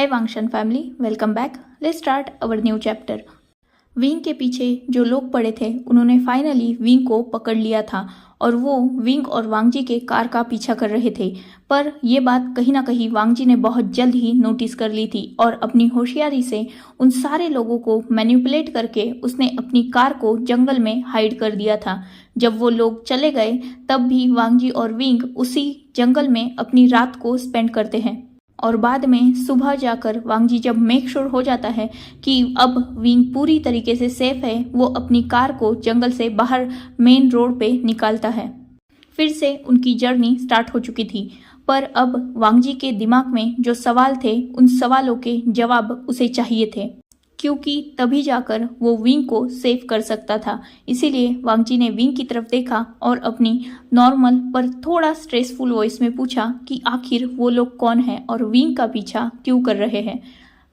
Hey Vangshan family, welcome back. Let's start our new chapter. Wing के पीछे जो लोग पड़े थे उन्होंने फाइनली विंग को पकड़ लिया था और वो विंग और वांगजी के कार का पीछा कर रहे थे। पर ये बात कहीं ना कहीं वांगजी ने बहुत जल्द ही नोटिस कर ली थी और अपनी होशियारी से उन सारे लोगों को मैनिपुलेट करके उसने अपनी कार को जंगल में हाइड कर दिया था। जब वो लोग चले गए तब भी वांगजी और विंग उसी जंगल में अपनी रात को स्पेंड करते हैं और बाद में सुबह जाकर वांगजी जब मेक श्योर हो जाता है कि अब विंग पूरी तरीके से सेफ है, वो अपनी कार को जंगल से बाहर मेन रोड पे निकालता है। फिर से उनकी जर्नी स्टार्ट हो चुकी थी, पर अब वांगजी के दिमाग में जो सवाल थे उन सवालों के जवाब उसे चाहिए थे, क्योंकि तभी जाकर वो विंग को सेव कर सकता था। इसीलिए वांगजी ने विंग की तरफ देखा और अपनी नॉर्मल पर थोड़ा स्ट्रेसफुल वॉइस में पूछा कि आखिर वो लोग कौन हैं और विंग का पीछा क्यों कर रहे हैं।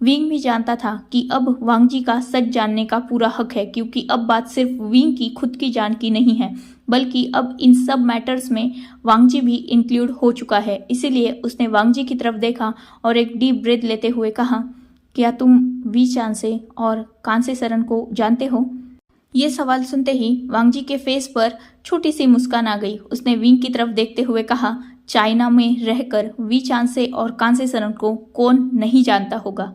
विंग भी जानता था कि अब वांगजी का सच जानने का पूरा हक है, क्योंकि अब बात सिर्फ विंग की खुद की जान की नहीं है, बल्कि अब इन सब मैटर्स में वांगजी भी इंक्लूड हो चुका है। इसीलिए उसने वांगजी की तरफ देखा और एक डीप ब्रेथ लेते हुए कहा, क्या तुम वी चांसे और कांसे सरन को जानते हो? ये सवाल सुनते ही वांगजी के फेस पर छोटी सी मुस्कान आ गई। उसने विंग की तरफ देखते हुए कहा, चाइना में रहकर वी चांसे और कांसे सरन को कौन नहीं जानता होगा।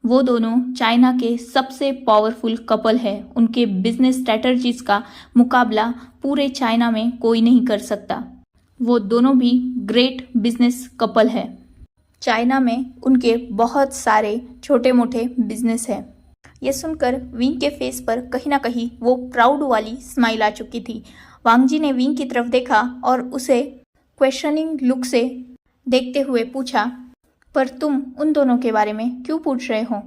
वो दोनों चाइना के सबसे पावरफुल कपल है। उनके बिजनेस स्ट्रेटजीज का मुकाबला पूरे चाइना में कोई नहीं कर सकता। वो दोनों भी ग्रेट बिजनेस कपल है। चाइना में उनके बहुत सारे छोटे मोटे बिजनेस हैं। ये सुनकर विंग के फेस पर कहीं ना कहीं वो प्राउड वाली स्माइल आ चुकी थी। वांगजी ने विंग की तरफ देखा और उसे क्वेश्चनिंग लुक से देखते हुए पूछा, पर तुम उन दोनों के बारे में क्यों पूछ रहे हो?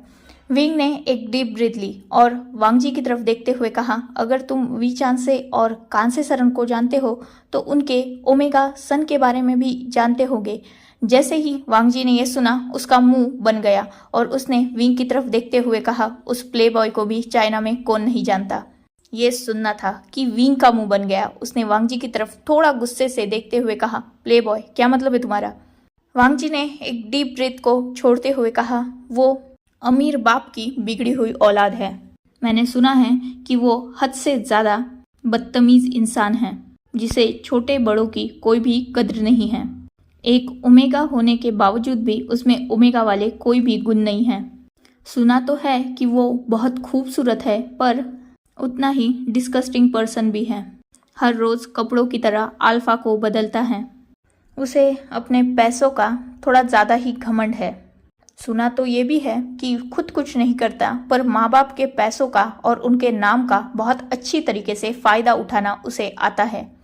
विंग ने एक डीप ब्रीथ ली और वांगजी की तरफ देखते हुए कहा, अगर तुम वी चांसे और कांसे सरन को जानते हो तो उनके ओमेगा सन के बारे में भी जानते होगे। जैसे ही वांगजी ने यह सुना उसका मुंह बन गया और उसने विंग की तरफ देखते हुए कहा, उस प्ले बॉय को भी चाइना में कौन नहीं जानता। ये सुनना था कि विंग का मुंह बन गया। उसने वांगजी की तरफ थोड़ा गुस्से से देखते हुए कहा, प्ले बॉय क्या मतलब है तुम्हारा? वांगजी ने एक डीप ब्रीथ को छोड़ते हुए कहा, वो अमीर बाप की बिगड़ी हुई औलाद है। मैंने सुना है कि वो हद से ज़्यादा बदतमीज इंसान है, जिसे छोटे बड़ों की कोई भी कद्र नहीं है। एक ओमेगा होने के बावजूद भी उसमें ओमेगा वाले कोई भी गुण नहीं हैं। सुना तो है कि वो बहुत खूबसूरत है, पर उतना ही डिस्गस्टिंग पर्सन भी है। हर रोज़ कपड़ों की तरह अल्फा को बदलता है। उसे अपने पैसों का थोड़ा ज़्यादा ही घमंड है। सुना तो ये भी है कि खुद कुछ नहीं करता, पर माँ बाप के पैसों का और उनके नाम का बहुत अच्छी तरीके से फ़ायदा उठाना उसे आता है।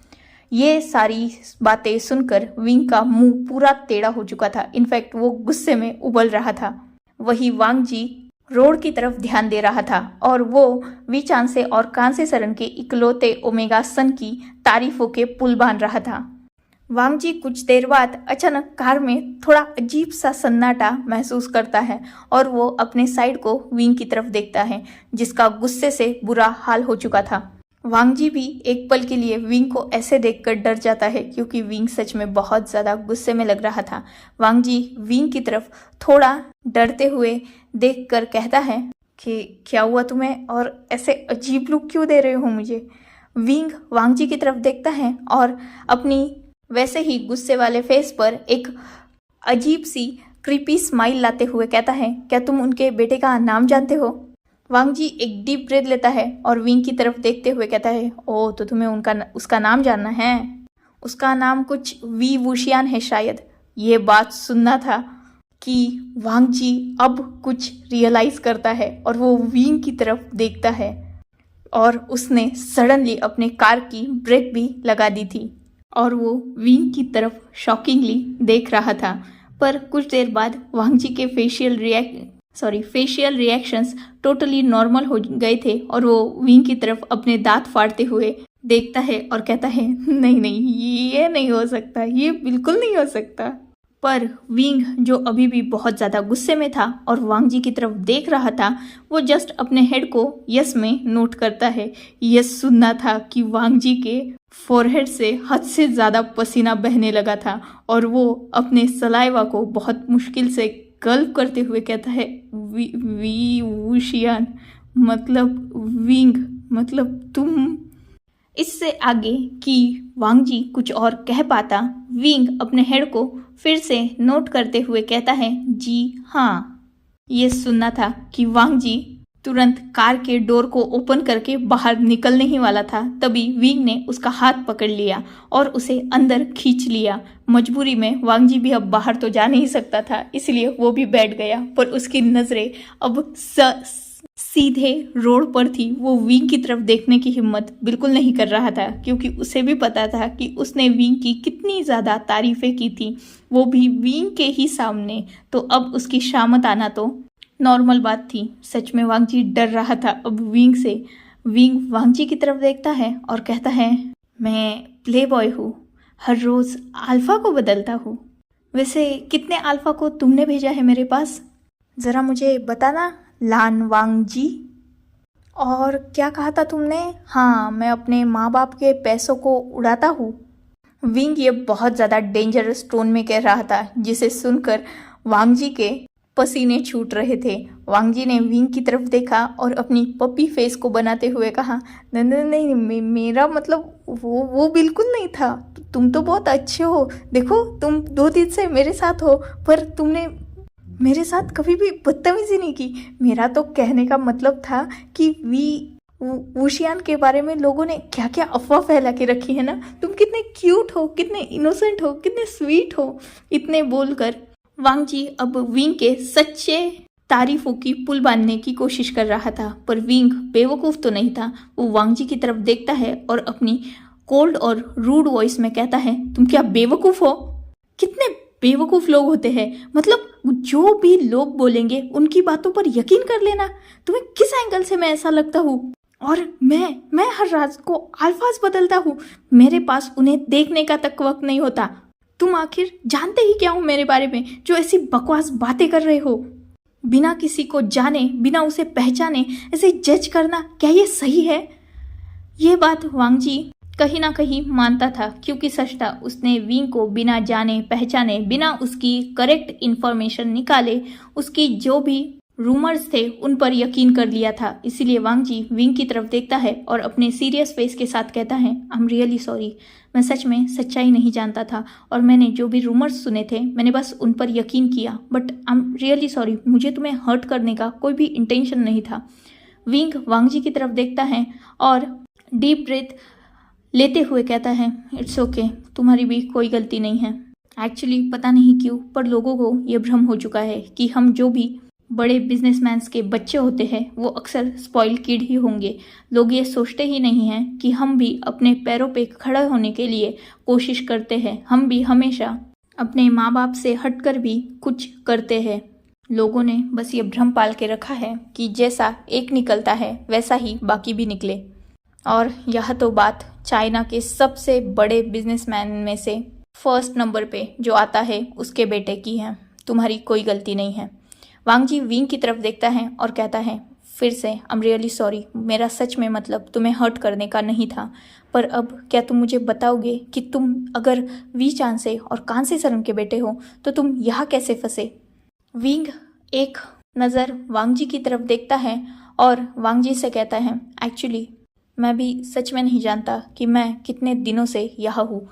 ये सारी बातें सुनकर विंग का मुंह पूरा टेढ़ा हो चुका था। इनफैक्ट वो गुस्से में उबल रहा था। वही वांगजी रोड की तरफ ध्यान दे रहा था और वो वी चांसे और कांसे सरन के इकलौते ओमेगा सन की तारीफों के पुल बांध रहा था। वांगजी कुछ देर बाद अचानक कार में थोड़ा अजीब सा सन्नाटा महसूस करता है और वो अपने साइड को विंग की तरफ देखता है, जिसका गुस्से से बुरा हाल हो चुका था। वांगजी भी एक पल के लिए विंग को ऐसे देखकर डर जाता है, क्योंकि विंग सच में बहुत ज़्यादा गुस्से में लग रहा था। वांगजी विंग की तरफ थोड़ा डरते हुए देखकर कहता है कि क्या हुआ तुम्हें और ऐसे अजीब लुक क्यों दे रहे हो मुझे? विंग वांगजी की तरफ देखता है और अपनी वैसे ही गुस्से वाले फेस पर एक अजीब सी क्रीपी स्माइल लाते हुए कहता है, क्या तुम उनके बेटे का नाम जानते हो? वांगजी एक डीप ब्रेथ लेता है और विंग की तरफ देखते हुए कहता है, ओह तो तुम्हें उसका नाम जानना है? उसका नाम कुछ वी वुशियान है शायद। ये बात सुनना था कि वांगजी अब कुछ रियलाइज करता है और वो विंग की तरफ देखता है और उसने सडनली अपने कार की ब्रेक भी लगा दी थी और वो विंग की तरफ शॉकिंगली देख रहा था। पर कुछ देर बाद वांगजी के फेशियल रिएक्शंस टोटली नॉर्मल हो गए थे और वो विंग की तरफ अपने दांत फाड़ते हुए देखता है और कहता है, नहीं नहीं ये नहीं हो सकता, ये बिल्कुल नहीं हो सकता। पर विंग जो अभी भी बहुत ज़्यादा गुस्से में था और वांगजी की तरफ देख रहा था, वो जस्ट अपने हेड को यस में नोट करता है। यस सुनना था कि वांगजी के फोरहेड से हद से ज़्यादा पसीना बहने लगा था और वो अपने सलाइवा को बहुत मुश्किल से गल्प करते हुए कहता है, वी वुशियान मतलब विंग मतलब तुम। इससे आगे कि वांग जी कुछ और कह पाता, विंग अपने हेड को फिर से नोट करते हुए कहता है, जी हाँ। ये सुनना था कि वांग जी तुरंत कार के डोर को ओपन करके बाहर निकलने ही वाला था, तभी विंग ने उसका हाथ पकड़ लिया और उसे अंदर खींच लिया। मजबूरी में वांग जी भी अब बाहर तो जा नहीं सकता था, इसलिए वो भी बैठ गया, पर उसकी नजरें अब सीधे रोड पर थी। वो विंग की तरफ देखने की हिम्मत बिल्कुल नहीं कर रहा था, क्योंकि उसे भी पता था कि उसने विंग की कितनी ज़्यादा तारीफें की थी, वो भी विंग के ही सामने। तो अब उसकी शामत आना तो नॉर्मल बात थी। सच में वांग जी डर रहा था अब विंग से। विंग वांग जी की तरफ देखता है और कहता है, मैं प्ले बॉय हूँ, हर रोज़ अल्फ़ा को बदलता हूँ। वैसे कितने अल्फ़ा को तुमने भेजा है मेरे पास, ज़रा मुझे बताना लान वांग जी। और क्या कहा था तुमने? हाँ, मैं अपने माँ बाप के पैसों को उड़ाता हूँ। विंग ये बहुत ज़्यादा डेंजरस टोन में कह रहा था, जिसे सुनकर वांग जी के पसीने छूट रहे थे। वांग जी ने विंग की तरफ देखा और अपनी पपी फेस को बनाते हुए कहा, नहीं नहीं नहीं, मेरा मतलब वो बिल्कुल नहीं था। तुम तो बहुत अच्छे हो, देखो तुम 2 दिन से मेरे साथ हो, पर तुमने मेरे साथ कभी भी बदतमीजी नहीं की। मेरा तो कहने का मतलब था कि वुशियान के बारे में लोगों ने क्या क्या अफवाह फैला के रखी है ना, तुम कितने क्यूट हो, कितने इनोसेंट हो, कितने स्वीट हो। इतने बोलकर वांग जी अब विंग के सच्चे तारीफों की पुल बांधने की कोशिश कर रहा था, पर विंग बेवकूफ़ तो नहीं था। वो वांग जी की तरफ देखता है और अपनी कोल्ड और रूड वॉइस में कहता है, तुम क्या बेवकूफ़ हो? कितने बेवकूफ़ लोग होते हैं, मतलब जो भी लोग बोलेंगे उनकी बातों पर यकीन कर लेना। तुम्हें किस एंगल से मैं ऐसा लगता हूँ? और मैं हर रात को अल्फाज बदलता हूँ, मेरे पास उन्हें देखने का तक वक्त नहीं होता। तुम आखिर जानते ही क्या हो मेरे बारे में, जो ऐसी बकवास बातें कर रहे हो? बिना किसी को जाने, बिना उसे पहचाने ऐसे जज करना, क्या ये सही है? ये बात वांग जी कहीं ना कहीं मानता था, क्योंकि सच था, उसने विंग को बिना जाने पहचाने, बिना उसकी करेक्ट इन्फॉर्मेशन निकाले, उसकी जो भी रूमर्स थे उन पर यकीन कर लिया था। इसीलिए वांग जी विंग की तरफ देखता है और अपने सीरियस फेस के साथ कहता है, आई एम रियली सॉरी, मैं सच में सच्चाई नहीं जानता था और मैंने जो भी रूमर्स सुने थे मैंने बस उन पर यकीन किया, but I am really sorry, मुझे तुम्हें हर्ट करने का कोई भी इंटेंशन नहीं था। विंग वांग जी की तरफ देखता है और डीप ब्रेथ लेते हुए कहता है, इट्स ओके, तुम्हारी भी कोई गलती नहीं है। एक्चुअली पता नहीं क्यों, पर लोगों को ये भ्रम हो चुका है कि हम जो भी बड़े बिजनेसमैन्स के बच्चे होते हैं वो अक्सर स्पॉइल किड ही होंगे। लोग ये सोचते ही नहीं हैं कि हम भी अपने पैरों पे खड़े होने के लिए कोशिश करते हैं, हम भी हमेशा अपने माँ बाप से हटकर भी कुछ करते हैं। लोगों ने बस ये भ्रम पाल के रखा है कि जैसा एक निकलता है वैसा ही बाकी भी निकले। और यह तो बात चाइना के सबसे बड़े बिजनेसमैन में से फर्स्ट नंबर पे जो आता है उसके बेटे की है। तुम्हारी कोई गलती नहीं है। वांग जी विंग की तरफ देखता है और कहता है फिर से, आई एम रियली सॉरी, मेरा सच में मतलब तुम्हें हर्ट करने का नहीं था, पर अब क्या तुम मुझे बताओगे कि तुम अगर वी चान से और कान से सरन के बेटे हो तो तुम यहाँ कैसे फंसे? विंग एक नज़र वांग जी की तरफ देखता है और वांग जी से कहता है, एक्चुअली मैं भी सच में नहीं जानता कि मैं कितने दिनों से यहाँ हूँ।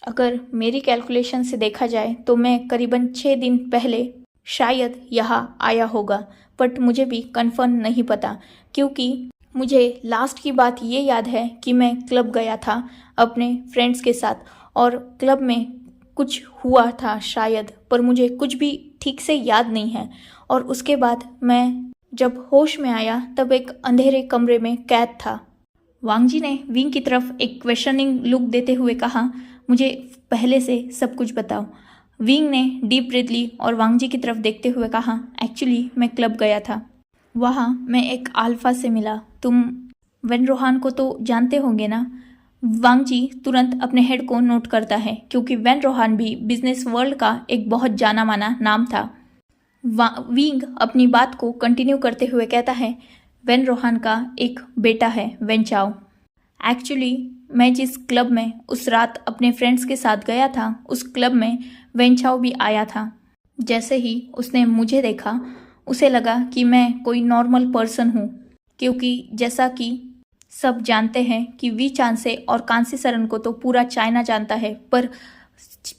अगर मेरी कैलकुलेशन से देखा जाए तो मैं करीबन 6 दिन पहले शायद यहाँ आया होगा, बट मुझे भी कंफर्म नहीं पता, क्योंकि मुझे लास्ट की बात ये याद है कि मैं क्लब गया था अपने फ्रेंड्स के साथ और क्लब में कुछ हुआ था शायद, पर मुझे कुछ भी ठीक से याद नहीं है। और उसके बाद मैं जब होश में आया तब एक अंधेरे कमरे में कैद था। वांग जी ने विंग की तरफ एक क्वेश्चनिंग लुक देते हुए कहा, मुझे पहले से सब कुछ बताओ। विंग ने डीप ब्रीथ ली और वांग जी की तरफ देखते हुए कहा, एक्चुअली मैं क्लब गया था, वहाँ मैं एक अल्फा से मिला। तुम वेन रोहान को तो जानते होंगे ना? वांग जी तुरंत अपने हेड को नोट करता है, क्योंकि वेन रोहान भी बिजनेस वर्ल्ड का एक बहुत जाना माना नाम था। विंग अपनी बात को कंटिन्यू करते हुए कहता है, वेन रोहान का एक बेटा है, वेन चाओ। एक्चुअली मैं जिस क्लब में उस रात अपने फ्रेंड्स के साथ गया था उस क्लब में वेन चाओ भी आया था। जैसे ही उसने मुझे देखा उसे लगा कि मैं कोई नॉर्मल पर्सन हूँ, क्योंकि जैसा कि सब जानते हैं कि वी चांसे और कांसी सरन को तो पूरा चाइना जानता है, पर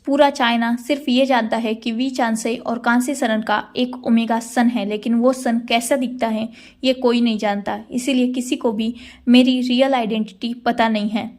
पूरा चाइना सिर्फ ये जानता है कि वी चांसे और कांसी सरन का एक ओमेगा सन है, लेकिन वो सन कैसा दिखता है ये कोई नहीं जानता। इसीलिए किसी को भी मेरी रियल आइडेंटिटी पता नहीं है।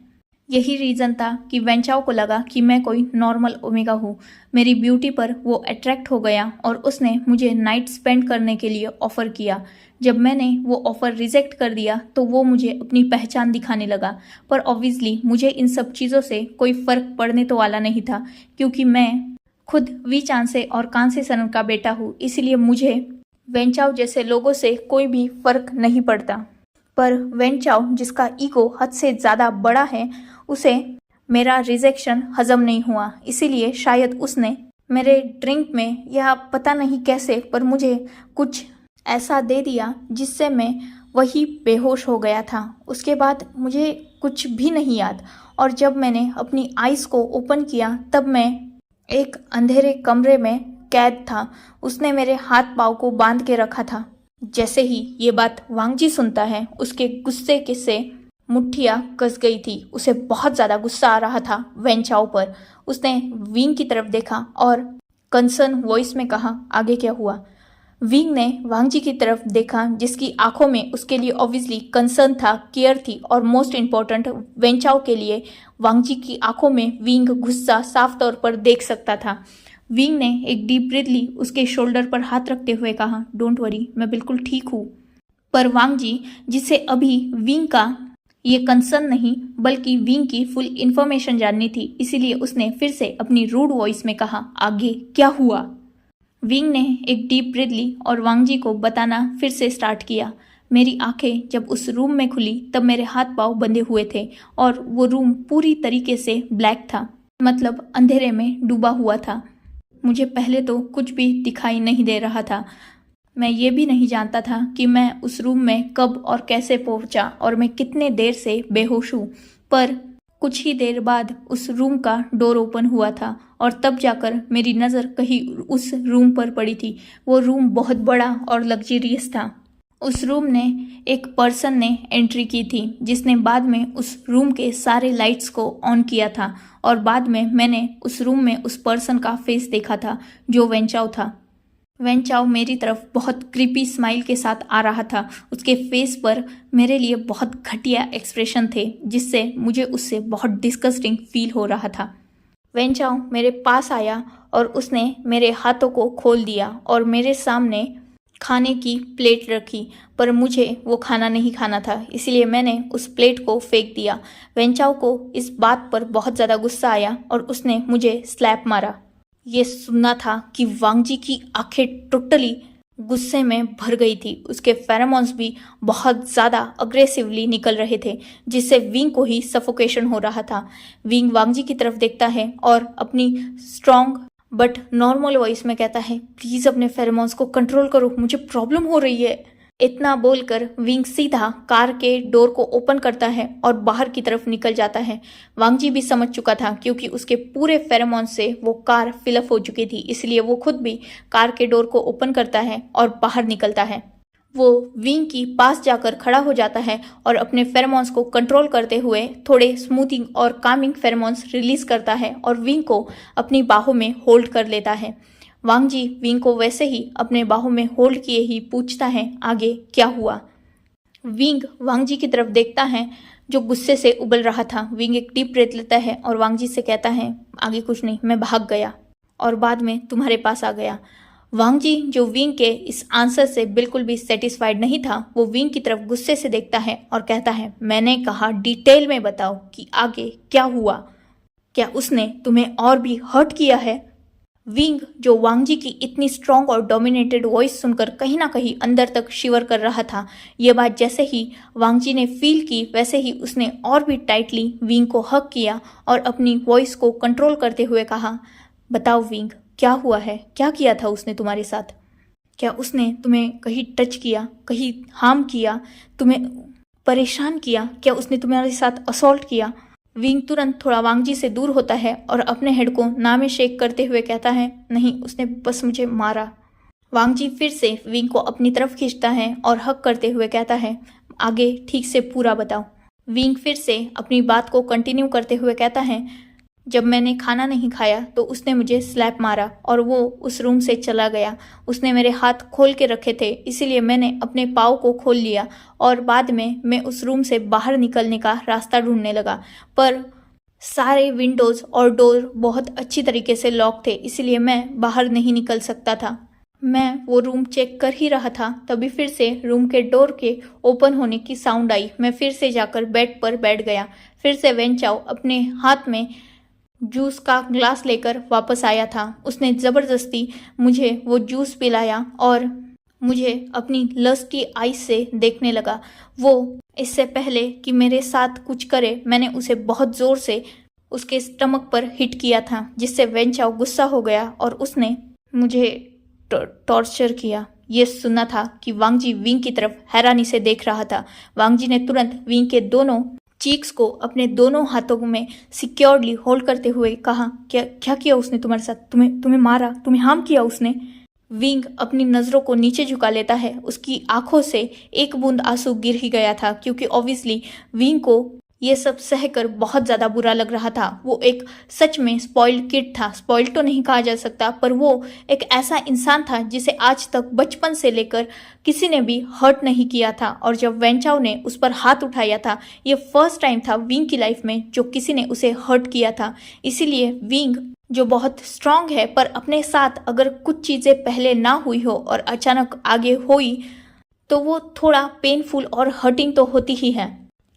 यही रीज़न था कि वेंचाओ को लगा कि मैं कोई नॉर्मल ओमेगा हूँ। मेरी ब्यूटी पर वो अट्रैक्ट हो गया और उसने मुझे नाइट स्पेंड करने के लिए ऑफ़र किया। जब मैंने वो ऑफ़र रिजेक्ट कर दिया तो वो मुझे अपनी पहचान दिखाने लगा, पर ऑब्वियसली मुझे इन सब चीज़ों से कोई फ़र्क पड़ने तो वाला नहीं था, क्योंकि मैं खुद वी चांसे और कांसे सरन का बेटा हूँ। इसलिए मुझे वेंचाओ जैसे लोगों से कोई भी फ़र्क नहीं पड़ता। पर वेंचाओ, जिसका ईगो हद से ज़्यादा बड़ा है, उसे मेरा रिजेक्शन हजम नहीं हुआ। इसीलिए शायद उसने मेरे ड्रिंक में, या पता नहीं कैसे, पर मुझे कुछ ऐसा दे दिया जिससे मैं वही बेहोश हो गया था। उसके बाद मुझे कुछ भी नहीं याद, और जब मैंने अपनी आइज़ को ओपन किया तब मैं एक अंधेरे कमरे में कैद था। उसने मेरे हाथ पाँव को बांध के रखा था। जैसे ही ये बात वांगजी सुनता है, उसके गुस्से के से मुट्ठियाँ कस गई थी। उसे बहुत ज़्यादा गुस्सा आ रहा था वेंचाओ पर। उसने विंग की तरफ देखा और कंसर्न वॉइस में कहा, आगे क्या हुआ? विंग ने वांगजी की तरफ देखा, जिसकी आंखों में उसके लिए ऑब्वियसली कंसर्न था, केयर थी, और मोस्ट इम्पॉर्टेंट वेंचाओ के लिए वांगजी की आंखों में विंग गुस्सा साफ तौर पर देख सकता था। विंग ने एक डीप ब्रीथ ली, उसके शोल्डर पर हाथ रखते हुए कहा, डोंट वरी, मैं बिल्कुल ठीक हूँ। पर वांगजी, जिसे अभी विंग का ये कंसर्न नहीं बल्कि विंग की फुल इन्फॉर्मेशन जाननी थी, इसीलिए उसने फिर से अपनी रूड वॉइस में कहा, आगे क्या हुआ? विंग ने एक डीप ब्रीथ ली और वांगजी को बताना फिर से स्टार्ट किया। मेरी आंखें जब उस रूम में खुली तब मेरे हाथ पांव बंधे हुए थे और वो रूम पूरी तरीके से ब्लैक था, मतलब अंधेरे में डूबा हुआ था। मुझे पहले तो कुछ भी दिखाई नहीं दे रहा था। मैं ये भी नहीं जानता था कि मैं उस रूम में कब और कैसे पहुंचा और मैं कितने देर से बेहोश हूँ। पर कुछ ही देर बाद उस रूम का डोर ओपन हुआ था और तब जाकर मेरी नज़र कहीं उस रूम पर पड़ी थी। वो रूम बहुत बड़ा और लग्जरियस था। उस रूम ने एक पर्सन ने एंट्री की थी, जिसने बाद में उस रूम के सारे लाइट्स को ऑन किया था, और बाद में मैंने उस रूम में उस पर्सन का फेस देखा था जो वेंचाओ था। वेंचाओ मेरी तरफ बहुत क्रीपी स्माइल के साथ आ रहा था। उसके फेस पर मेरे लिए बहुत घटिया एक्सप्रेशन थे, जिससे मुझे उससे बहुत डिस्गस्टिंग फील हो रहा था। वेंचाओ मेरे पास आया और उसने मेरे हाथों को खोल दिया और मेरे सामने खाने की प्लेट रखी, पर मुझे वो खाना नहीं खाना था, इसलिए मैंने उस प्लेट को फेंक दिया। वेंचाओ को इस बात पर बहुत ज़्यादा गुस्सा आया और उसने मुझे स्लैप मारा। ये सुनना था कि वांगजी की आंखें टोटली गुस्से में भर गई थी। उसके फेरोमोन्स भी बहुत ज़्यादा अग्रेसिवली निकल रहे थे, जिससे विंग को ही सफोकेशन हो रहा था। विंग वांगजी की तरफ देखता है और अपनी स्ट्रॉन्ग बट नॉर्मल वॉइस में कहता है, प्लीज़ अपने फेरोमोन्स को कंट्रोल करो, मुझे प्रॉब्लम हो रही है। इतना बोलकर विंग सीधा कार के डोर को ओपन करता है और बाहर की तरफ निकल जाता है। वांगजी भी समझ चुका था, क्योंकि उसके पूरे फेरोमोन से वो कार फिलअप हो चुकी थी, इसलिए वो खुद भी कार के डोर को ओपन करता है और बाहर निकलता है। वो विंग की पास जाकर खड़ा हो जाता है और अपने फेरोमोन्स को कंट्रोल करते हुए थोड़े स्मूथिंग और कामिंग फेरोमोन्स रिलीज करता है और विंग को अपनी बाहों में होल्ड कर लेता है। वांगजी विंग को वैसे ही अपने बाहों में होल्ड किए ही पूछता है, आगे क्या हुआ? विंग वांगजी की तरफ देखता है, जो गुस्से से उबल रहा था। विंग एक डीप ब्रेथ लेता है और वांगजी से कहता है, आगे कुछ नहीं, मैं भाग गया और बाद में तुम्हारे पास आ गया। वांगजी, जो विंग के इस आंसर से बिल्कुल भी सेटिस्फाइड नहीं था, वो विंग की तरफ गुस्से से देखता है और कहता है, मैंने कहा डिटेल में बताओ कि आगे क्या हुआ। क्या उसने तुम्हें और भी हर्ट किया है? विंग, जो वांगजी की इतनी स्ट्रॉन्ग और डोमिनेटेड वॉइस सुनकर कहीं ना कहीं अंदर तक शिवर कर रहा था। ये बात जैसे ही वांगजी ने फील की, वैसे ही उसने और भी टाइटली विंग को हग किया और अपनी वॉइस को कंट्रोल करते हुए कहा, बताओ विंग, क्या हुआ है? क्या किया था उसने तुम्हारे साथ? क्या उसने तुम्हें कहीं टच किया, कहीं हार्म किया, तुम्हें परेशान किया? क्या उसने तुम्हारे साथ असॉल्ट किया? विंग तुरंत थोड़ा वांगजी से दूर होता है और अपने हेड को ना में शेक करते हुए कहता है, नहीं, उसने बस मुझे मारा। वांगजी फिर से विंग को अपनी तरफ खींचता है और हक करते हुए कहता है, आगे ठीक से पूरा बताओ। विंग फिर से अपनी बात को कंटिन्यू करते हुए कहता है, जब मैंने खाना नहीं खाया तो उसने मुझे स्लैप मारा और वो उस रूम से चला गया। उसने मेरे हाथ खोल के रखे थे, इसीलिए मैंने अपने पाँव को खोल लिया और बाद में मैं उस रूम से बाहर निकलने का रास्ता ढूंढने लगा, पर सारे विंडोज़ और डोर बहुत अच्छी तरीके से लॉक थे, इसलिए मैं बाहर नहीं निकल सकता था। मैं वो रूम चेक कर ही रहा था, तभी फिर से रूम के डोर के ओपन होने की साउंड आई। मैं फिर से जाकर बेड पर बैठ गया। फिर से वेन चाओ अपने हाथ में जूस का ग्लास लेकर वापस आया था। उसने ज़बरदस्ती मुझे वो जूस पिलाया और मुझे अपनी लस्टी आईज से देखने लगा। वो इससे पहले कि मेरे साथ कुछ करे, मैंने उसे बहुत ज़ोर से उसके स्टमक पर हिट किया था, जिससे वेन चाओ गुस्सा हो गया और उसने मुझे टॉर्चर किया। ये सुना था कि वांगजी विंग की तरफ हैरानी से देख रहा था। वांगजी ने तुरंत विंग के दोनों चीक्स को अपने दोनों हाथों में सिक्योरली होल्ड करते हुए कहा, क्या किया उसने तुम्हारे साथ? तुम्हें मारा? तुम्हें हार्म किया उसने? विंग अपनी नज़रों को नीचे झुका लेता है। उसकी आंखों से एक बूंद आंसू गिर ही गया था, क्योंकि ऑब्वियसली विंग को ये सब सहकर बहुत ज़्यादा बुरा लग रहा था। वो एक सच में स्पॉइल्ड किड था। स्पॉइल्ड तो नहीं कहा जा सकता, पर वो एक ऐसा इंसान था जिसे आज तक बचपन से लेकर किसी ने भी हर्ट नहीं किया था। और जब वेन चाओ ने उस पर हाथ उठाया था, ये फर्स्ट टाइम था विंग की लाइफ में जो किसी ने उसे हर्ट किया था। इसीलिए विंग जो बहुत स्ट्रांग है, पर अपने साथ अगर कुछ चीज़ें पहले ना हुई हो और अचानक आगे हुई तो वो थोड़ा पेनफुल और हर्टिंग तो होती ही है।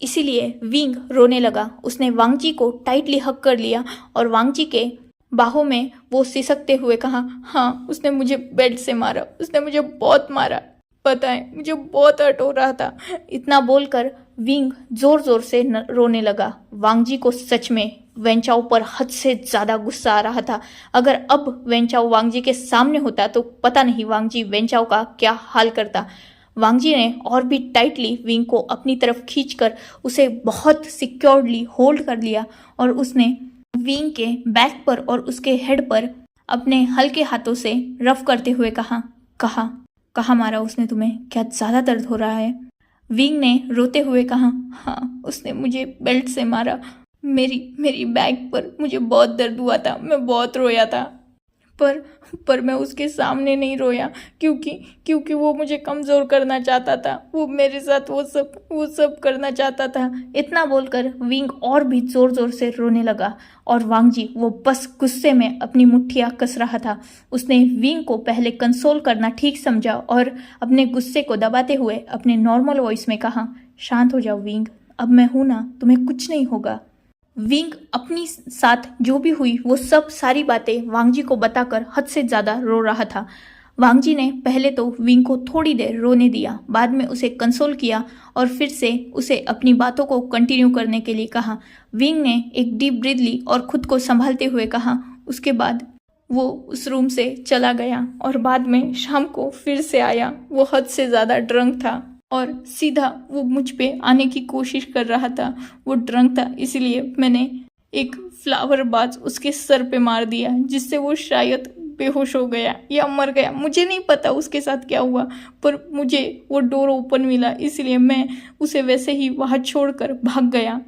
इसीलिए विंग रोने लगा। उसने वांगजी को टाइटली हक कर लिया और वांगजी के बाहों में वो सिसकते हुए कहा, हाँ, उसने मुझे बेल्ट से मारा, उसने मुझे बहुत मारा, पता है मुझे बहुत हर्ट हो रहा था। इतना बोलकर विंग जोर जोर से रोने लगा। वांगजी को सच में वेन चाओ पर हद से ज़्यादा गुस्सा आ रहा था। अगर अब वेन चाओ वांगजी के सामने होता तो पता नहीं वांगजी वेन चाओ का क्या हाल करता। वांगजी ने और भी टाइटली विंग को अपनी तरफ खींचकर उसे बहुत सिक्योरली होल्ड कर लिया और उसने विंग के बैक पर और उसके हेड पर अपने हल्के हाथों से रफ करते हुए कहा मारा उसने तुम्हें? क्या ज़्यादा दर्द हो रहा है? विंग ने रोते हुए कहा, हाँ, उसने मुझे बेल्ट से मारा। मेरी बैक पर मुझे बहुत दर्द हुआ था, मैं बहुत रोया था, पर मैं उसके सामने नहीं रोया, क्योंकि वो मुझे कमज़ोर करना चाहता था। वो मेरे साथ वो सब करना चाहता था। इतना बोलकर विंग और भी ज़ोर ज़ोर से रोने लगा और वांगजी वो बस गुस्से में अपनी मुट्ठियाँ कस रहा था। उसने विंग को पहले कंसोल करना ठीक समझा और अपने गुस्से को दबाते हुए अपने नॉर्मल वॉइस में कहा, शांत हो जाओ विंग, अब मैं हूं ना, तुम्हें कुछ नहीं होगा। विंग अपनी साथ जो भी हुई वो सब सारी बातें वांगजी को बताकर हद से ज़्यादा रो रहा था। वांगजी ने पहले तो विंग को थोड़ी देर रोने दिया, बाद में उसे कंसोल किया और फिर से उसे अपनी बातों को कंटिन्यू करने के लिए कहा। विंग ने एक डीप ब्रीथ ली और खुद को संभालते हुए कहा। उसके बाद वो उस रूम से चला गया और बाद में शाम को फिर से आया। वो हद से ज़्यादा ड्रंक था और सीधा वो मुझ पे आने की कोशिश कर रहा था। वो ड्रंक था, इसलिए मैंने एक फ्लावर बाज उसके सर पे मार दिया, जिससे वो शायद बेहोश हो गया या मर गया। मुझे नहीं पता उसके साथ क्या हुआ, पर मुझे वो डोर ओपन मिला, इसलिए मैं उसे वैसे ही वहाँ छोड़कर भाग गया।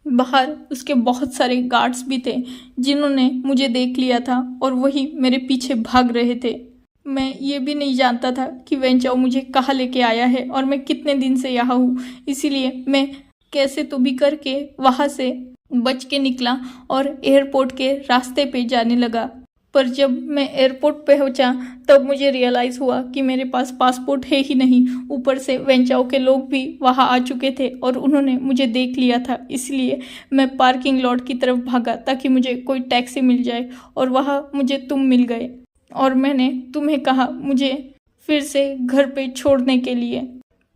बाहर उसके बहुत सारे गार्ड्स भी थे जिन्होंने मुझे देख लिया था और वही मेरे पीछे भाग रहे थे। मैं ये भी नहीं जानता था कि वेन चाओ मुझे कहाँ लेके आया है और मैं कितने दिन से यहाँ हूँ, इसीलिए मैं कैसे तो भी करके वहाँ से बच के निकला और एयरपोर्ट के रास्ते पे जाने लगा। पर जब मैं एयरपोर्ट पे पहुंचा तब मुझे रियलाइज़ हुआ कि मेरे पास पासपोर्ट है ही नहीं। ऊपर से वेन चाओ के लोग भी वहाँ आ चुके थे और उन्होंने मुझे देख लिया था, इसलिए मैं पार्किंग लॉट की तरफ भागा ताकि मुझे कोई टैक्सी मिल जाए और वहाँ मुझे तुम मिल गए और मैंने तुम्हें कहा मुझे फिर से घर पे छोड़ने के लिए।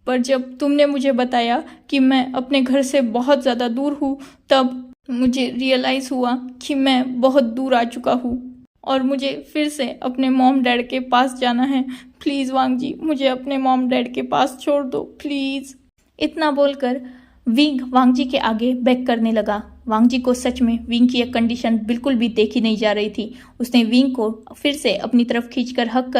पर जब तुमने मुझे बताया कि मैं अपने घर से बहुत ज़्यादा दूर हूँ तब मुझे रियलाइज़ हुआ कि मैं बहुत दूर आ चुका हूँ और मुझे फिर से अपने मॉम डैड के पास जाना है। प्लीज़ वांगजी, मुझे अपने मॉम डैड के पास छोड़ दो प्लीज़। इतना बोलकर विंग वांगजी के आगे बैक करने लगा। वांगजी को सच में विंग की यह कंडीशन बिल्कुल भी देखी नहीं जा रही थी। उसने विंग को फिर से अपनी तरफ खींचकर हक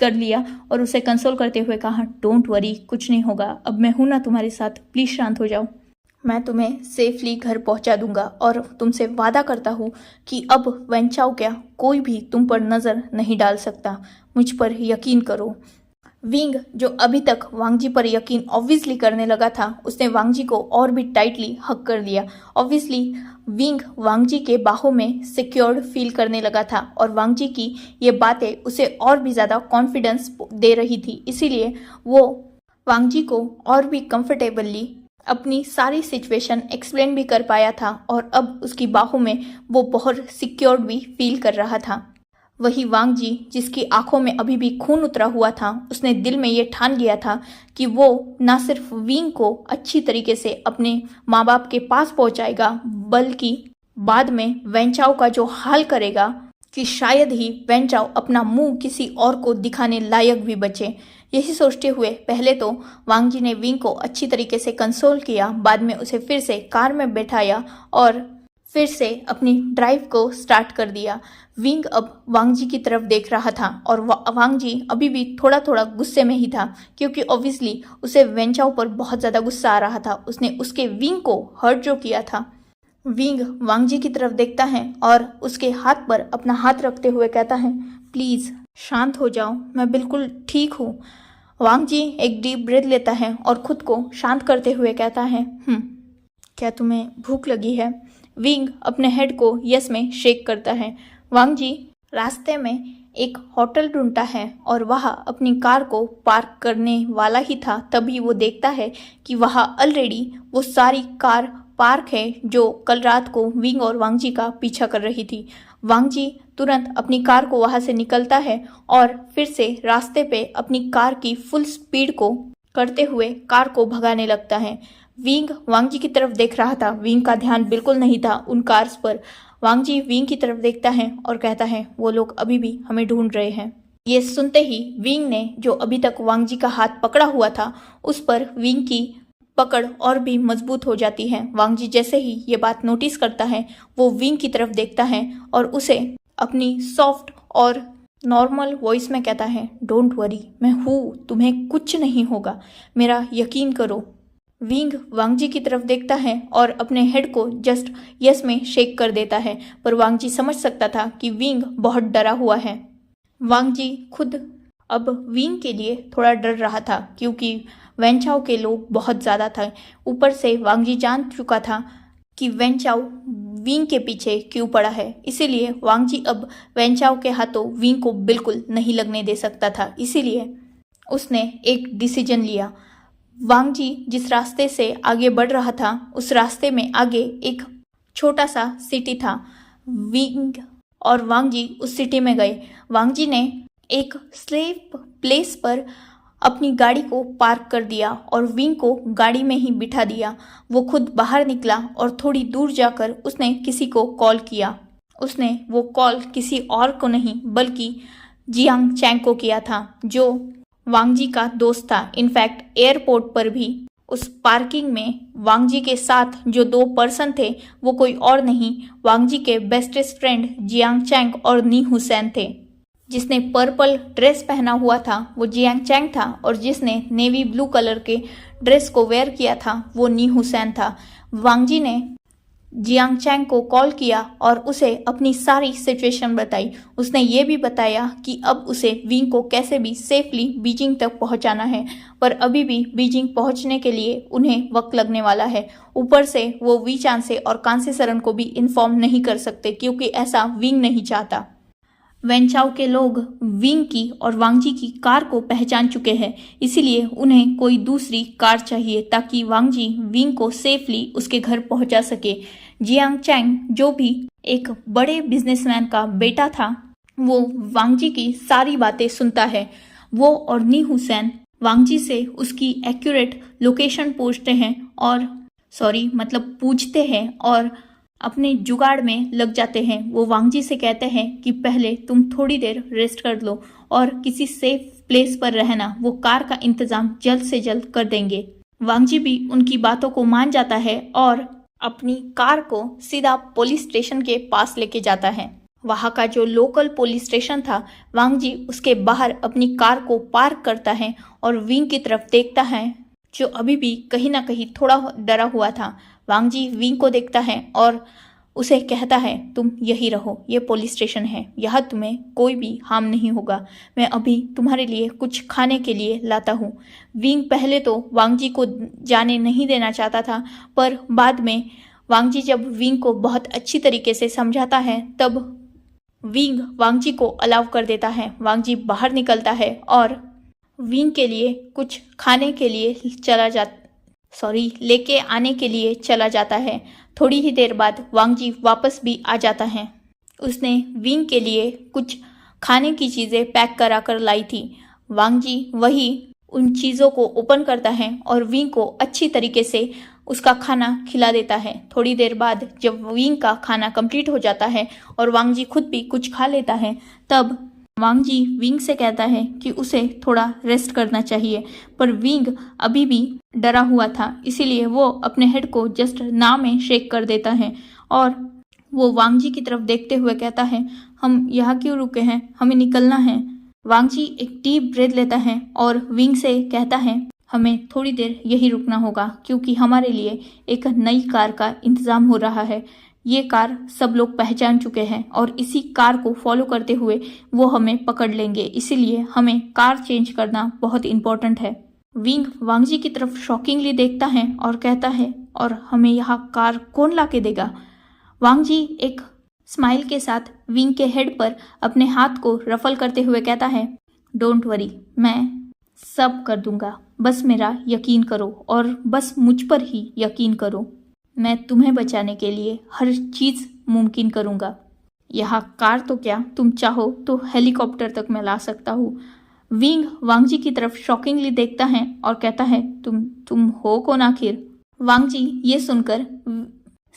कर लिया और उसे कंसोल करते हुए कहा, डोंट वरी, कुछ नहीं होगा, अब मैं हूं ना तुम्हारे साथ, प्लीज शांत हो जाओ। मैं तुम्हें सेफली घर पहुंचा दूंगा और तुमसे वादा करता हूँ कि अब वेंचाओ क्या कोई भी तुम पर नजर नहीं डाल सकता, मुझ पर यकीन करो। विंग जो अभी तक वांगजी पर यकीन ऑब्वियसली करने लगा था, उसने वांगजी को और भी टाइटली हक कर लिया। ऑब्वियसली विंग वांगजी के बाहों में सिक्योर्ड फील करने लगा था और वांगजी की ये बातें उसे और भी ज़्यादा कॉन्फिडेंस दे रही थी, इसीलिए वो वांगजी को और भी कंफर्टेबली अपनी सारी सिचुएशन एक्सप्लेन भी कर पाया था और अब उसकी बाहों में वो बहुत सिक्योर्ड भी फील कर रहा था। वही वांगजी जिसकी आंखों में अभी भी खून उतरा हुआ था, उसने दिल में ये ठान लिया था कि वो ना सिर्फ विंग को अच्छी तरीके से अपने माँ बाप के पास पहुंचाएगा, बल्कि बाद में वेंचाओ का जो हाल करेगा कि शायद ही वेंचाओ अपना मुंह किसी और को दिखाने लायक भी बचे। यही सोचते हुए पहले तो वांगजी ने विंग को अच्छी तरीके से कंसोल किया, बाद में उसे फिर से कार में बैठाया और फिर से अपनी ड्राइव को स्टार्ट कर दिया। विंग अब वांगजी की तरफ देख रहा था और वांगजी अभी भी थोड़ा थोड़ा गुस्से में ही था, क्योंकि ऑब्वियसली उसे वेंचाओ पर बहुत ज़्यादा गुस्सा आ रहा था। उसने उसके विंग को हर्ट जो किया था। विंग वांगजी की तरफ देखता है और उसके हाथ पर अपना हाथ रखते हुए कहता है, प्लीज़ शांत हो जाओ, मैं बिल्कुल ठीक हूँ। वांगजी एक डीप ब्रेथ लेता है और खुद को शांत करते हुए कहता है, क्या तुम्हें भूख लगी है? विंग अपने हेड को यस में शेक करता है। वांगजी रास्ते में एक होटल ढूंढता है और वह अपनी कार को पार्क करने वाला ही था, तभी वो देखता है कि वह ऑलरेडी वो सारी कार पार्क है जो कल रात को विंग और वांगजी का पीछा कर रही थी। वांगजी तुरंत अपनी कार को वहां से निकलता है और फिर से रास्ते पे अपनी कार की फुल स्पीड को करते हुए कार को भगाने लगता है। विंग वांगजी की तरफ देख रहा था, विंग का ध्यान बिल्कुल नहीं था उन कार्स पर। वांगजी विंग की तरफ देखता है और कहता है, वो लोग अभी भी हमें ढूंढ रहे हैं। ये सुनते ही विंग ने जो अभी तक वांगजी का हाथ पकड़ा हुआ था, उस पर विंग की पकड़ और भी मजबूत हो जाती है। वांगजी जैसे ही ये बात नोटिस करता है, वो विंग की तरफ देखता है और उसे अपनी सॉफ्ट और नॉर्मल वॉइस में कहता है, डोंट वरी, मैं हूँ, तुम्हें कुछ नहीं होगा, मेरा यकीन करो। विंग वांगजी की तरफ देखता है और अपने हेड को जस्ट यस में शेक कर देता है, पर वांगजी समझ सकता था कि विंग बहुत डरा हुआ है। वांगजी खुद अब विंग के लिए थोड़ा डर रहा था, क्योंकि वेंचाओ के लोग बहुत ज़्यादा थे। ऊपर से वांगजी जान चुका था कि वेंचाओ विंग के पीछे क्यों पड़ा है, इसीलिए वांगजी अब वेंचाओ के हाथों विंग को बिल्कुल नहीं लगने दे सकता था। इसीलिए उसने एक डिसीजन लिया। वांगजी जिस रास्ते से आगे बढ़ रहा था, उस रास्ते में आगे एक छोटा सा सिटी था। विंग और वांगजी उस सिटी में गए। वांगजी ने एक सेफ प्लेस पर अपनी गाड़ी को पार्क कर दिया और विंग को गाड़ी में ही बिठा दिया। वो खुद बाहर निकला और थोड़ी दूर जाकर उसने किसी को कॉल किया। उसने वो कॉल किसी और को नहीं बल्कि जियांग चैंग को किया था, जो वांगजी का दोस्त था। इनफैक्ट एयरपोर्ट पर भी उस पार्किंग में वांगजी के साथ जो 2 पर्सन थे, वो कोई और नहीं, वांगजी के बेस्टेस्ट फ्रेंड जियांग चैंग और नी हुसैन थे। जिसने पर्पल ड्रेस पहना हुआ था वो जियांग चैंग था और जिसने नेवी ब्लू कलर के ड्रेस को वेयर किया था वो नी हुसैन था। वांगजी ने जियांग चैंग को कॉल किया और उसे अपनी सारी सिचुएशन बताई। उसने ये भी बताया कि अब उसे विंग को कैसे भी सेफली बीजिंग तक पहुंचाना है, पर अभी भी बीजिंग पहुंचने के लिए उन्हें वक्त लगने वाला है। ऊपर से वो वी चांसे और कांसे सरन को भी इन्फॉर्म नहीं कर सकते, क्योंकि ऐसा विंग नहीं चाहता। वेंचाओ के लोग विंग की और वांगजी की कार को पहचान चुके हैं, इसीलिए उन्हें कोई दूसरी कार चाहिए ताकि वांगजी विंग को सेफली उसके घर पहुंचा सके। जियांग चैंग जो भी एक बड़े बिजनेसमैन का बेटा था, वो वांगजी की सारी बातें सुनता है। वो और नी हुसैन वांगजी से उसकी एक्यूरेट लोकेशन पूछते हैं और अपने जुगाड़ में लग जाते हैं। वो वांगजी से कहते हैं कि पहले तुम थोड़ी देर रेस्ट कर लो और किसी सेफ प्लेस पर रहना, वो कार का इंतजाम जल्द से जल्द कर देंगे। वांगजी भी उनकी बातों को मान जाता है और अपनी कार को सीधा पुलिस स्टेशन के पास लेके जाता है। वहाँ का जो लोकल पुलिस स्टेशन था, वांगजी उसके बाहर अपनी कार को पार्क करता है और विंग की तरफ देखता है, जो अभी भी कहीं ना कहीं थोड़ा डरा हुआ था। वांगजी विंग को देखता है और उसे कहता है, तुम यही रहो, ये पुलिस स्टेशन है, यहाँ तुम्हें कोई भी हार्म नहीं होगा। मैं अभी तुम्हारे लिए कुछ खाने के लिए लाता हूँ। विंग पहले तो वांगजी को जाने नहीं देना चाहता था, पर बाद में वांगजी जब विंग को बहुत अच्छी तरीके से समझाता है, तब विंग वांगजी को अलाउ कर देता है। वांगजी बाहर निकलता है और विंग के लिए कुछ खाने के लिए लेके आने के लिए चला जाता है। थोड़ी ही देर बाद वांगजी वापस भी आ जाता है। उसने विंग के लिए कुछ खाने की चीज़ें पैक करा कर लाई थी। वांगजी वही उन चीज़ों को ओपन करता है और विंग को अच्छी तरीके से उसका खाना खिला देता है। थोड़ी देर बाद जब विंग का खाना कंप्लीट हो जाता है और वांगजी खुद भी कुछ खा लेता है, तब वांगजी विंग से कहता है कि उसे थोड़ा रेस्ट करना चाहिए, पर विंग अभी भी डरा हुआ था, इसीलिए वो अपने हेड को जस्ट ना में शेक कर देता है और वो वांगजी की तरफ देखते हुए कहता है, हम यहाँ क्यों रुके हैं, हमें निकलना है। वांगजी एक डीप ब्रेथ लेता है और विंग से कहता है, हमें थोड़ी देर यही रुकना होगा क्योंकि हमारे लिए एक नई कार का इंतज़ाम हो रहा है। ये कार सब लोग पहचान चुके हैं और इसी कार को फॉलो करते हुए वो हमें पकड़ लेंगे, इसीलिए हमें कार चेंज करना बहुत इम्पोर्टेंट है। विंग वांगजी की तरफ शॉकिंगली देखता है और कहता है, और हमें यहाँ कार कौन ला के देगा। वांगजी एक स्माइल के साथ विंग के हेड पर अपने हाथ को रफल करते हुए कहता है, डोंट वरी, मैं सब कर दूंगा, बस मेरा यकीन करो और बस मुझ पर ही यकीन करो। मैं तुम्हें बचाने के लिए हर चीज़ मुमकिन करूँगा। यहाँ कार तो क्या, तुम चाहो तो हेलीकॉप्टर तक मैं ला सकता हूँ। विंग वांगजी की तरफ शॉकिंगली देखता है और कहता है, तुम हो कौन आखिर। वांगजी ये सुनकर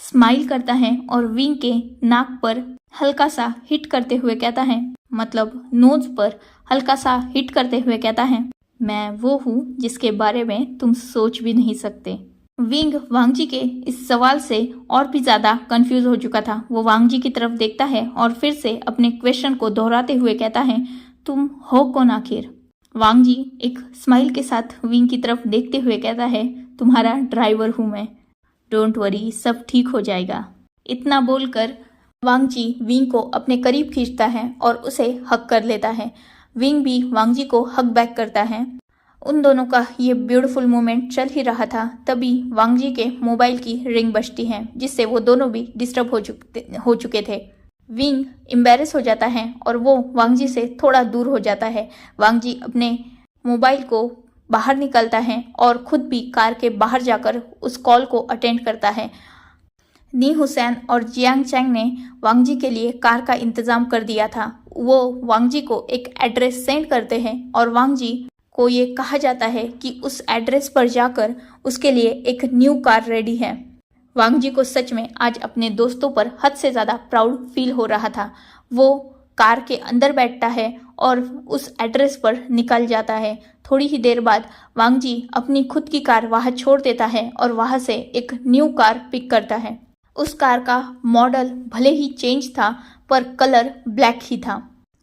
स्माइल करता है और विंग के नाक पर हल्का सा हिट करते हुए कहता है, मतलब नोज पर हल्का सा हिट करते हुए कहता है, मैं वो हूँ जिसके बारे में तुम सोच भी नहीं सकते। विंग वांगजी के इस सवाल से और भी ज़्यादा कंफ्यूज हो चुका था। वो वांगजी की तरफ देखता है और फिर से अपने क्वेश्चन को दोहराते हुए कहता है, तुम हो कौन आखिर। वांगजी एक स्माइल के साथ विंग की तरफ देखते हुए कहता है, तुम्हारा ड्राइवर हूँ मैं, डोंट वरी, सब ठीक हो जाएगा। इतना बोलकर वांगजी विंग को अपने करीब खींचता है और उसे हग कर लेता है। विंग भी वांगजी को हग बैक करता है। उन दोनों का ये ब्यूटीफुल मोमेंट चल ही रहा था, तभी वांगजी के मोबाइल की रिंग बजती है, जिससे वो दोनों भी डिस्टर्ब हो चुके थे। विंग एम्बैरेस हो जाता है और वो वांगजी से थोड़ा दूर हो जाता है। वांगजी अपने मोबाइल को बाहर निकलता है और खुद भी कार के बाहर जाकर उस कॉल को अटेंड करता है। नी हुसैन और जियांग चैंग ने वांगजी के लिए कार का इंतज़ाम कर दिया था। वो वांगजी को एक एड्रेस सेंड करते हैं और वांगजी को ये कहा जाता है कि उस एड्रेस पर जाकर उसके लिए एक न्यू कार रेडी है। वांगजी को सच में आज अपने दोस्तों पर हद से ज़्यादा प्राउड फील हो रहा था। वो कार के अंदर बैठता है और उस एड्रेस पर निकल जाता है। थोड़ी ही देर बाद वांगजी अपनी खुद की कार वहाँ छोड़ देता है और वहाँ से एक न्यू कार पिक करता है। उस कार का मॉडल भले ही चेंज था, पर कलर ब्लैक ही था।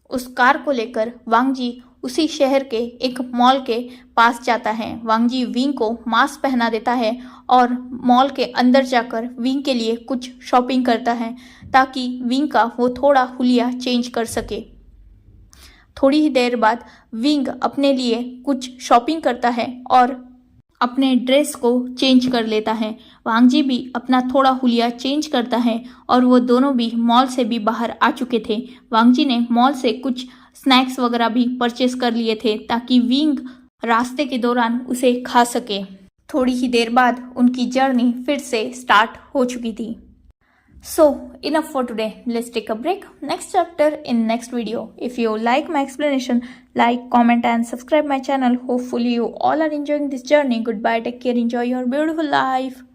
उस कार को लेकर वांगजी उसी शहर के एक मॉल के पास जाता है। वांगजी विंग को मास्क पहना देता है और मॉल के अंदर जाकर विंग के लिए कुछ शॉपिंग करता है, ताकि विंग का वो थोड़ा हुलिया चेंज कर सके। थोड़ी ही देर बाद विंग अपने लिए कुछ शॉपिंग करता है और अपने ड्रेस को चेंज कर लेता है। वांगजी भी अपना थोड़ा हुलिया चेंज करता है और वो दोनों भी मॉल से भी बाहर आ चुके थे। वांगजी ने मॉल से कुछ स्नैक्स वगैरह भी परचेस कर लिए थे, ताकि विंग रास्ते के दौरान उसे खा सके। थोड़ी ही देर बाद उनकी जर्नी फिर से स्टार्ट हो चुकी थी। So enough for today. Let's take a break. Next chapter in next video. If you like my explanation, like, comment and subscribe my channel. Hopefully you all are enjoying this journey. Goodbye. Take care. Enjoy your beautiful life.